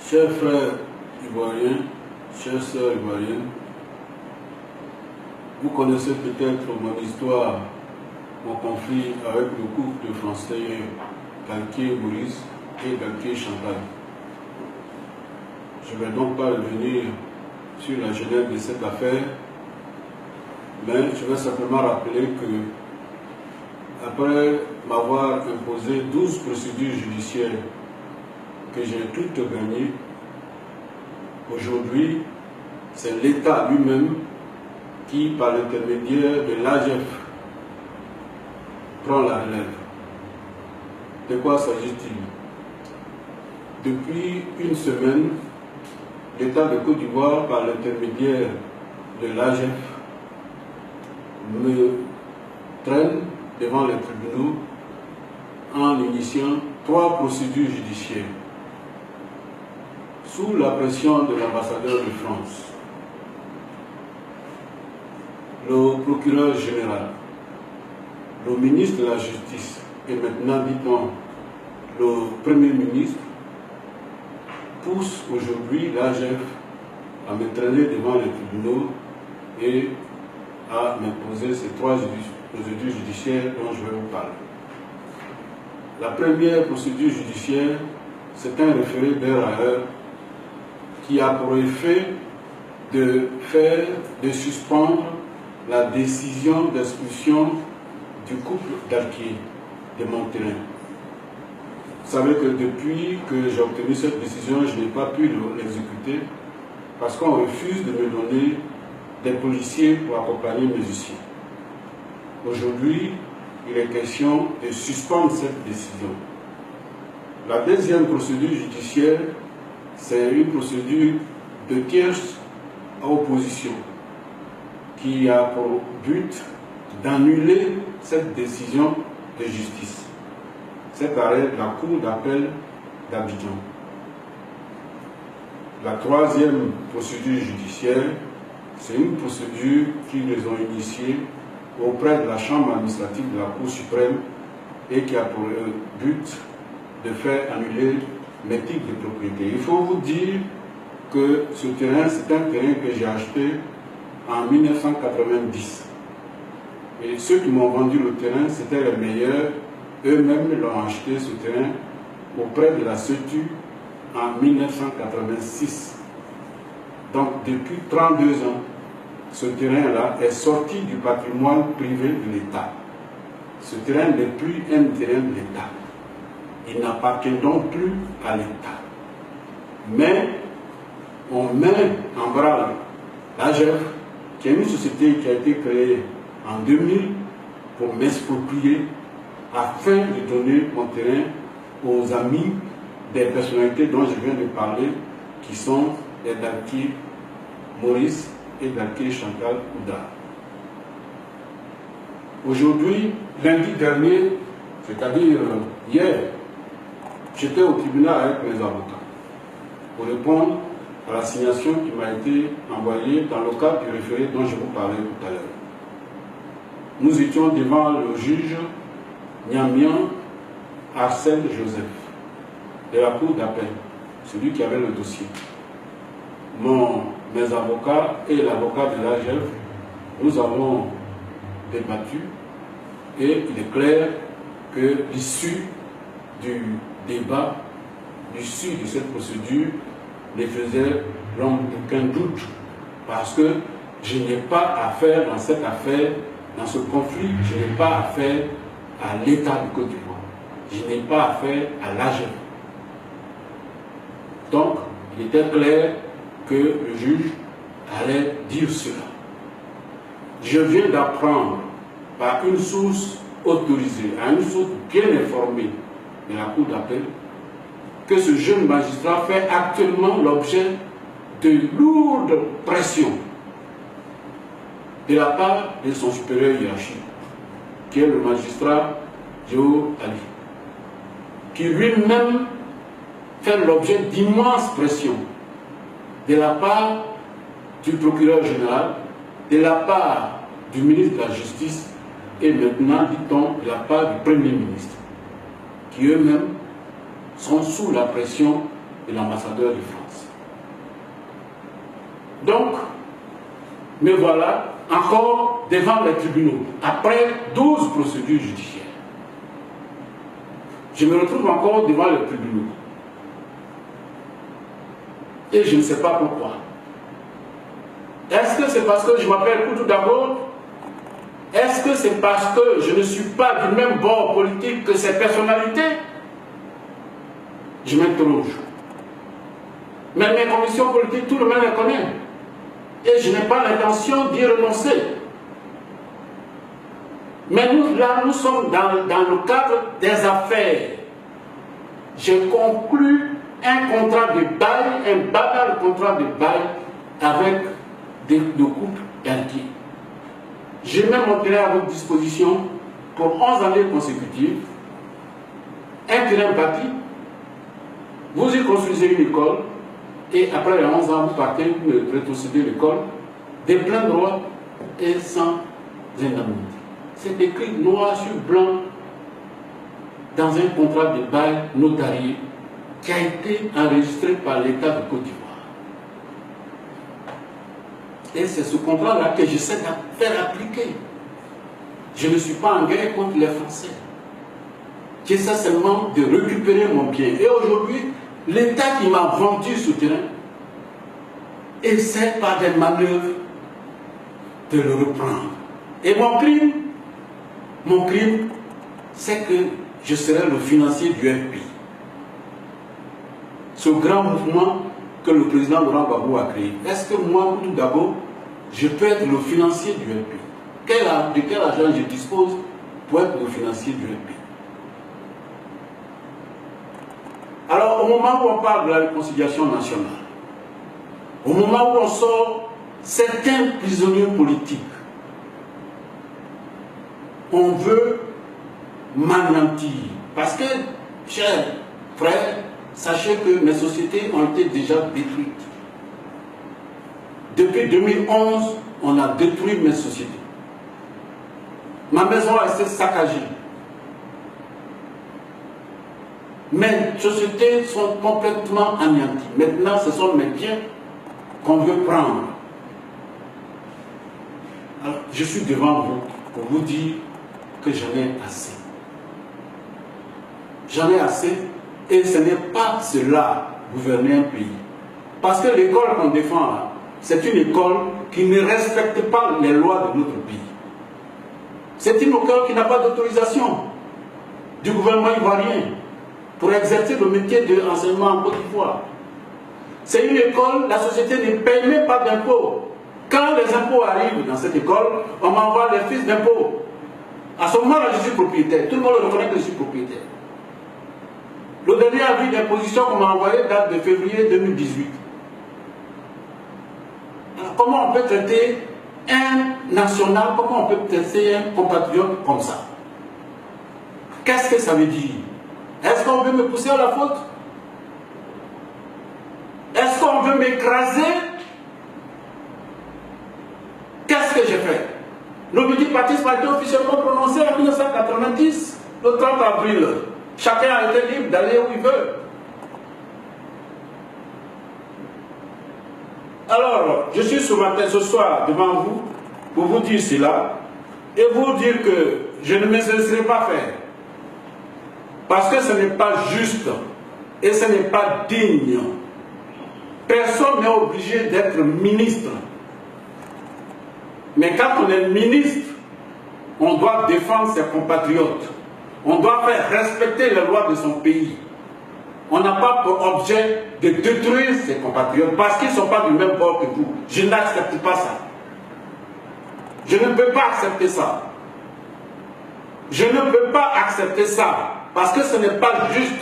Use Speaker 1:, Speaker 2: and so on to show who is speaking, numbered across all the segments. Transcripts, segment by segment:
Speaker 1: Chers frères ivoiriens, chères sœurs ivoiriennes, vous connaissez peut-être mon histoire, mon conflit avec le couple de Français Galtier Maurice et Galtier Chantal. Je ne vais donc pas revenir sur la genèse de cette affaire, mais je vais simplement rappeler que, après m'avoir imposé 12 procédures judiciaires que j'ai toutes gagnées, aujourd'hui, c'est l'État lui-même qui, par l'intermédiaire de l'AGEF, prend la relève. De quoi s'agit-il? Depuis une semaine, l'État de Côte d'Ivoire, par l'intermédiaire de l'AGEF, me traîne devant les tribunaux en initiant 3 procédures judiciaires sous la pression de l'ambassadeur de France, le procureur général, le ministre de la Justice et maintenant, dit-on, le Premier ministre, pousse aujourd'hui l'AGEF à me traîner devant les tribunaux et à m'imposer ces 3 procédures judiciaires dont je vais vous parler. La première procédure judiciaire, c'est un référé d'heure à heure qui a pour effet de suspendre la décision d'expulsion du couple Galtier de Monterrey. Vous savez que depuis que j'ai obtenu cette décision, je n'ai pas pu l'exécuter parce qu'on refuse de me donner des policiers pour accompagner mes huissiers. Aujourd'hui, il est question de suspendre cette décision. La deuxième procédure judiciaire, c'est une procédure de tierce opposition qui a pour but d'annuler cette décision de justice. Cet arrêt de la Cour d'appel d'Abidjan. La troisième procédure judiciaire, c'est une procédure qu'ils ont initiée auprès de la Chambre administrative de la Cour suprême et qui a pour but de faire annuler mes titres de propriété. Il faut vous dire que ce terrain, c'est un terrain que j'ai acheté en 1990. Et ceux qui m'ont vendu le terrain, c'était les meilleurs. Eux-mêmes l'ont acheté, ce terrain, auprès de la CETU en 1986. Donc, depuis 32 ans, ce terrain-là est sorti du patrimoine privé de l'État. Ce terrain n'est plus un terrain de l'État. Il n'appartient donc plus à l'État. Mais on met en branle l'AGEF, qui est une société qui a été créée en 2000 pour m'exproprier afin de donner mon terrain aux amis des personnalités dont je viens de parler, qui sont les Galtier Maurice et Galtier Chantal Ouda. Aujourd'hui, lundi dernier, c'est-à-dire hier, j'étais au tribunal avec mes avocats pour répondre à l'assignation qui m'a été envoyée dans le cadre du référé dont je vous parlais tout à l'heure. Nous étions devant le juge Niamian Arsène Joseph de la Cour d'appel, celui qui avait le dossier. Mes avocats et l'avocat de l'AGEF, nous avons débattu et il est clair que l'issue du débat, l'issue de cette procédure ne faisait aucun doute parce que je n'ai pas affaire dans cette affaire, dans ce conflit, je n'ai pas affaire à l'État de Côte d'Ivoire. Je n'ai pas affaire à l'AGEF. Donc, il était clair que le juge allait dire cela. Je viens d'apprendre par une source autorisée, à une source bien informée de la Cour d'appel, que ce jeune magistrat fait actuellement l'objet de lourdes pressions de la part de son supérieur hiérarchique, qui est le magistrat Joe Ali, qui lui-même fait l'objet d'immenses pressions de la part du procureur général, de la part du ministre de la Justice et maintenant, dit-on, de la part du Premier ministre, qui eux-mêmes sont sous la pression et l'ambassadeur de France. Donc, me voilà encore devant les tribunaux, après 12 procédures judiciaires. Je me retrouve encore devant les tribunaux. Et je ne sais pas pourquoi. Est-ce que c'est parce que je m'appelle Koutou Dabo? Est-ce que c'est parce que je ne suis pas du même bord politique que ces personnalités? Je m'interroge. Mais mes convictions politiques, tout le monde les connaît. Et je n'ai pas l'intention d'y renoncer. Mais nous, là, nous sommes dans le cadre des affaires. J'ai conclu un contrat de bail, un banal contrat de bail avec des couples entiers. J'ai même montré à votre disposition pour 11 années consécutives un terrain bâti. Vous y construisez une école et après les 11 ans, vous partez, vous rétrocédez l'école de plein droit et sans indemnité. C'est écrit noir sur blanc dans un contrat de bail notarié qui a été enregistré par l'État de Côte d'Ivoire. Et c'est ce contrat-là que j'essaie de faire appliquer. Je ne suis pas en guerre contre les Français. J'essaie seulement de récupérer mon bien. Et aujourd'hui, l'État qui m'a vendu ce terrain essaie par des manœuvres de le reprendre. Et mon crime, c'est que je serai le financier du FPI. Ce grand mouvement que le président Laurent Gbagbo a créé. Est-ce que moi, tout d'abord, je peux être le financier du FPI? De quel argent je dispose pour être le financier du FPI? Alors, au moment où on parle de la réconciliation nationale, au moment où on sort certains prisonniers politiques, on veut m'anéantir. Parce que, chers frères, sachez que mes sociétés ont été déjà détruites. Depuis 2011, on a détruit mes sociétés. Ma maison a été saccagée. Mes sociétés sont complètement anéanties. Maintenant, ce sont mes biens qu'on veut prendre. Alors, je suis devant vous pour vous dire que j'en ai assez. J'en ai assez et ce n'est pas cela, gouverner un pays. Parce que l'école qu'on défend là, c'est une école qui ne respecte pas les lois de notre pays. C'est une école qui n'a pas d'autorisation du gouvernement ivoirien pour exercer le métier d'enseignement en Côte d'Ivoire. C'est une école, la société ne paye même pas d'impôts. Quand les impôts arrivent dans cette école, on m'envoie les fiches d'impôts. À ce moment-là, je suis propriétaire. Tout le monde reconnaît que je suis propriétaire. Le dernier avis d'imposition qu'on m'a envoyé date de février 2018. Alors, comment on peut traiter un national, comment on peut traiter un compatriote comme ça? Qu'est-ce que ça veut dire? Est-ce qu'on veut me pousser à la faute? Est-ce qu'on veut m'écraser? Qu'est-ce que j'ai fait? Le multipartisme a été officiellement prononcé en 1990, le 30 avril. Chacun a été libre d'aller où il veut. Alors, je suis ce soir devant vous pour vous dire cela et vous dire que je ne me laisserai pas faire. Parce que ce n'est pas juste et ce n'est pas digne. Personne n'est obligé d'être ministre. Mais quand on est ministre, on doit défendre ses compatriotes. On doit faire respecter les lois de son pays. On n'a pas pour objet de détruire ses compatriotes parce qu'ils ne sont pas du même bord que vous. Je n'accepte pas ça. Je ne peux pas accepter ça. Je ne peux pas accepter ça parce que ce n'est pas juste.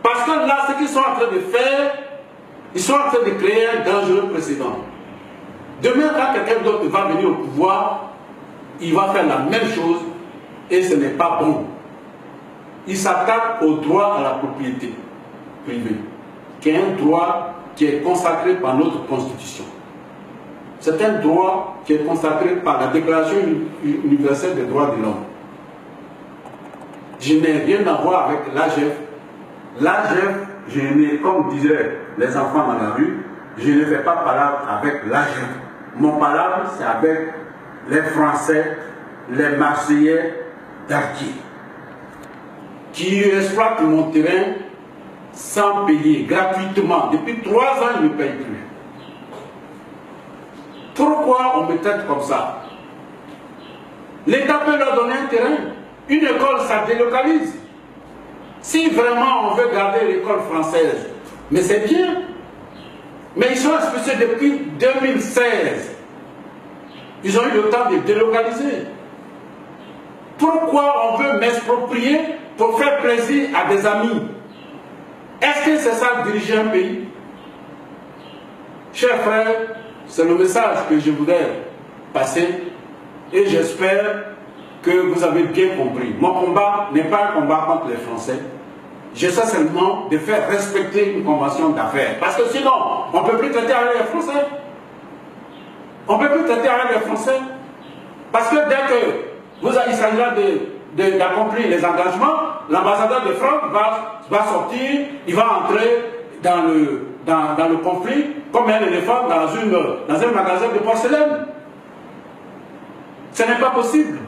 Speaker 1: Parce que là, ce qu'ils sont en train de faire, ils sont en train de créer un dangereux précédent. Demain, quand quelqu'un d'autre va venir au pouvoir, il va faire la même chose et ce n'est pas bon. Il s'attaque au droit à la propriété privée, qui est un droit qui est consacré par notre Constitution. C'est un droit qui est consacré par la Déclaration universelle des droits de l'homme. Je n'ai rien à voir avec l'AGF. L'AGF je n'ai, comme disaient les enfants dans la rue, je ne fais pas palabre avec l'argent. Mon palabre, c'est avec les Français, les Marseillais d'Arquier, qui exploitent mon terrain sans payer, gratuitement. Depuis 3 ans, ils ne payent plus. Pourquoi on me traite comme ça? L'État peut leur donner un terrain. Une école, ça délocalise. Si vraiment on veut garder l'école française, mais c'est bien. Mais ils sont expulsés depuis 2016. Ils ont eu le temps de délocaliser. Pourquoi on veut m'exproprier pour faire plaisir à des amis? Est-ce que c'est ça diriger un pays? Chers frères, c'est le message que je voudrais passer et j'espère que vous avez bien compris. Mon combat n'est pas un combat contre les Français. J'essaie seulement de faire respecter une convention d'affaires. Parce que sinon, on ne peut plus traiter avec les Français. On ne peut plus traiter avec les Français. Parce que dès que il s'agira d'accomplir les engagements, l'ambassadeur de France va sortir, il va entrer dans le conflit comme un éléphant dans un magasin de porcelaine. Ce n'est pas possible.